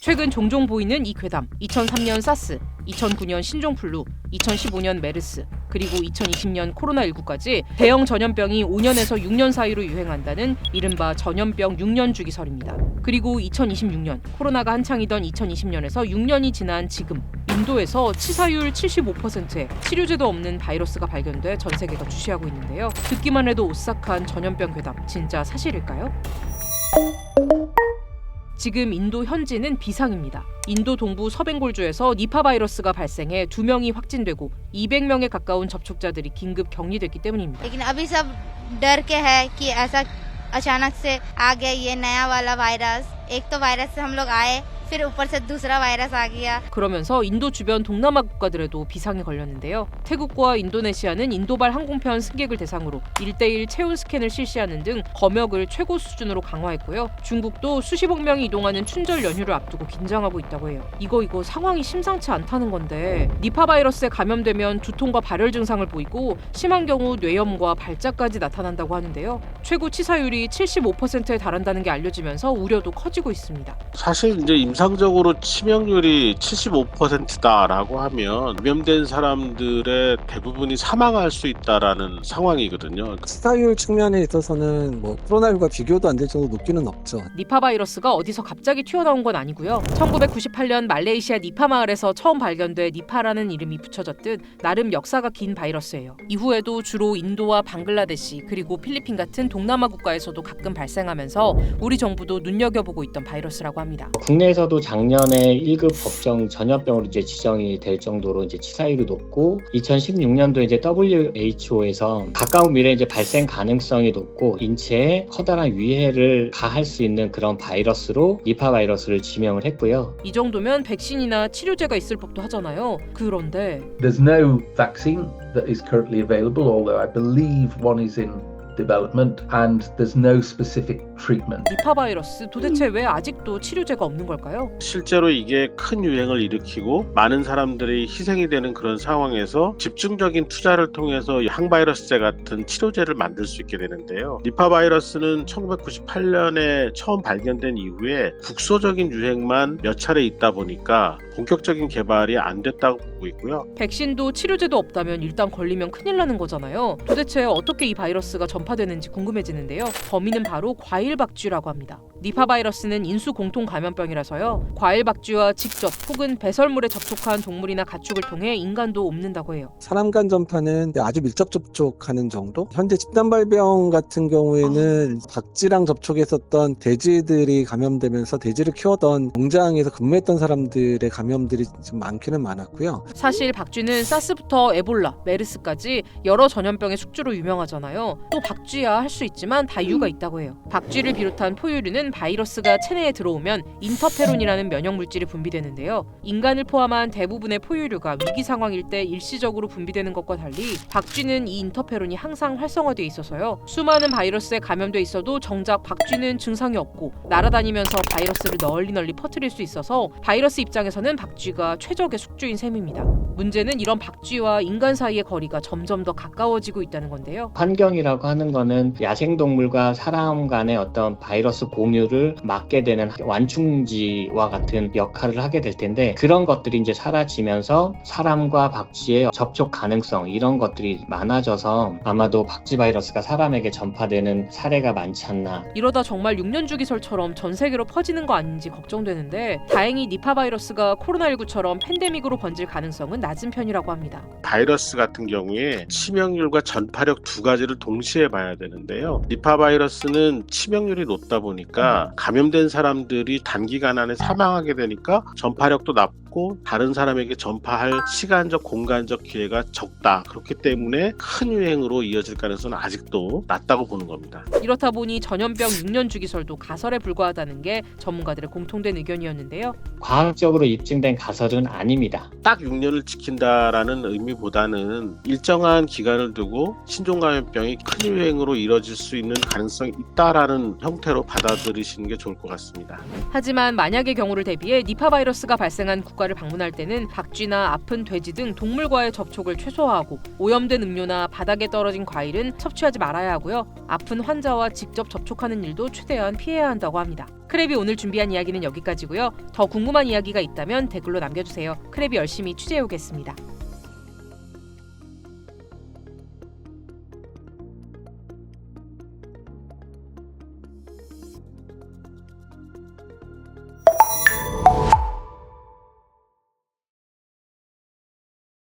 최근 종종 보이는 이 괴담, 2003년 사스, 2009년 신종플루, 2015년 메르스, 그리고 2020년 코로나19까지 대형 전염병이 5년에서 6년 사이로 유행한다는 이른바 전염병 6년 주기설입니다. 그리고 2026년, 코로나가 한창이던 2020년에서 6년이 지난 지금 인도에서 치사율 75%의 치료제도 없는 바이러스가 발견돼 전 세계가 주시하고 있는데요. 듣기만 해도 오싹한 전염병 괴담, 진짜 사실일까요? 지금 인도 현지는 비상입니다. 인도 동부 서벵골주에서 니파 바이러스가 발생해 2명이 확진되고 200명에 가까운 접촉자들이 긴급 격리됐기 때문입니다. लेकिन अभी सब डर के है कि ऐसा अचानक से आ गया ये नया वाला वायरस एक तो वायरस से हम लोग आए फिर ऊपर से दूसरा वायरस आ गया. 그러면서 인도 주변 동남아 국가들에도 비상이 걸렸는데요. 태국과 인도네시아는 인도발 항공편 승객을 대상으로 1:1 체온 스캔을 실시하는 등 검역을 최고 수준으로 강화했고요. 중국도 수십억 명이 이동하는 춘절 연휴를 앞두고 긴장하고 있다고 해요. 이거 상황이 심상치 않다는 건데 니파 바이러스에 감염되면 두통과 발열 증상을 보이고 심한 경우 뇌염과 발작까지 나타난다고 하는데요. 최고 치사율이 75%에 달한다는 게 알려지면서 우려도 커지고 있습니다. 사실 이제 임상적으로 치명률이 75%다라고 하면 감염된 사람들의 대부분이 사망할 수 있다라는 상황이거든요. 치사율 측면에 있어서는 코로나19가 비교도 안 될 정도 높기는 없죠. 니파 바이러스가 어디서 갑자기 튀어나온 건 아니고요. 1998년 말레이시아 니파 마을에서 처음 발견돼 니파라는 이름이 붙여졌듯 나름 역사가 긴 바이러스예요. 이후에도 주로 인도와 방글라데시 그리고 필리핀 같은 동남아 국가에서도 가끔 발생하면서 우리 정부도 눈여겨보고 있던 바이러스라고 합니다. 국내에서도 작년에 1급 법정 전염병으로 이제 지정이 될 정도로 이제 치사율이 높고 2016년도 이제 WHO에서 가까운 미래에 이제 발생 가능성이 높고 인체에 커다란 위해를 가할 수 있는 그런 바이러스로 니파 바이러스를 지명을 했고요. 이 정도면 백신이나 치료제가 있을 법도 하잖아요. 그런데 There's no vaccine that is currently available, although I believe one is in development, and there's no specific treatment. 니파 바이러스 도대체 왜 아직도 치료제가 없는 걸까요? 실제로 이게 큰 유행을 일으키고 많은 사람들이 희생이 되는 그런 상황에서 집중적인 투자를 통해서 항바이러스제 같은 치료제를 만들 수 있게 되는데요. 니파 바이러스는 1998년에 처음 발견된 이후에 국소적인 유행만 몇 차례 있다 보니까 본격적인 개발이 안 됐다고 보고 있고요. 백신도 치료제도 없다면 일단 걸리면 큰일 나는 거잖아요. 도대체 어떻게 이 바이러스가 전파되는지 궁금해지는데요. 범인은 바로 과일박쥐라고 합니다. 니파 바이러스는 인수 공통 감염병이라서요. 과일박쥐와 직접 혹은 배설물에 접촉한 동물이나 가축을 통해 인간도 옮는다고 해요. 사람 간 전파는 아주 밀접 접촉하는 정도? 현재 집단발병 같은 경우에는 박쥐랑 접촉했었던 돼지들이 감염되면서 돼지를 키우던 농장에서 근무했던 사람들의 감염들이 좀 많기는 많았고요. 사실 박쥐는 사스부터 에볼라, 메르스까지 여러 전염병의 숙주로 유명하잖아요. 또 박쥐야 할 수 있지만 다 이유가 있다고 해요. 박쥐를 비롯한 포유류는 바이러스가 체내에 들어오면 인터페론이라는 면역물질이 분비되는데요. 인간을 포함한 대부분의 포유류가 위기 상황일 때 일시적으로 분비되는 것과 달리 박쥐는 이 인터페론이 항상 활성화되어 있어서요. 수많은 바이러스에 감염돼 있어도 정작 박쥐는 증상이 없고 날아다니면서 바이러스를 널리 퍼뜨릴 수 있어서 바이러스 입장에서는 박쥐가 최적의 숙주인 셈입니다. 문제는 이런 박쥐와 인간 사이의 거리가 점점 더 가까워지고 있다는 건데요. 환경이라고 하는 거는 야생동물과 사람 간의 어떤 바이러스 공유를 막게 되는 완충지와 같은 역할을 하게 될 텐데 그런 것들이 이제 사라지면서 사람과 박쥐의 접촉 가능성 이런 것들이 많아져서 아마도 박쥐 바이러스가 사람에게 전파되는 사례가 많지 않나. 이러다 정말 6년 주기설처럼 전 세계로 퍼지는 거 아닌지 걱정되는데 다행히 니파 바이러스가 코로나19처럼 팬데믹으로 번질 가능성은 낮은 편이라고 합니다. 바이러스 같은 경우에 치명률과 전파력 두 가지를 동시에 봐야 되는데요. 니파 바이러스는 치명률이 높다 보니까 감염된 사람들이 단기간 안에 사망하게 되니까 전파력도 낮고 다른 사람에게 전파할 시간적 공간적 기회가 적다. 그렇기 때문에 큰 유행으로 이어질 가능성은 아직도 낮다고 보는 겁니다. 이렇다 보니 전염병 6년 주기설도 가설에 불과하다는 게 전문가들의 공통된 의견이었는데요. 과학적으로 입증된 가설은 아닙니다. 딱 6년을 지킨다라는 의미보다는 일정한 기간을 두고 신종감염병이 큰 유행으로 이뤄질 수 있는 가능성이 있다라는 형태로 받아들이시는 게 좋을 것 같습니다. 하지만 만약의 경우를 대비해 니파 바이러스가 발생한 국가를 방문할 때는 박쥐나 아픈 돼지 등 동물과의 접촉을 최소화하고 오염된 음료나 바닥에 떨어진 과일은 섭취하지 말아야 하고요. 아픈 환자와 직접 접촉하는 일도 최대한 피해야 한다고 합니다. 크랩이 오늘 준비한 이야기는 여기까지고요. 더 궁금한 이야기가 있다면 댓글로 남겨주세요. 크랩이 열심히 취재해오겠습니다.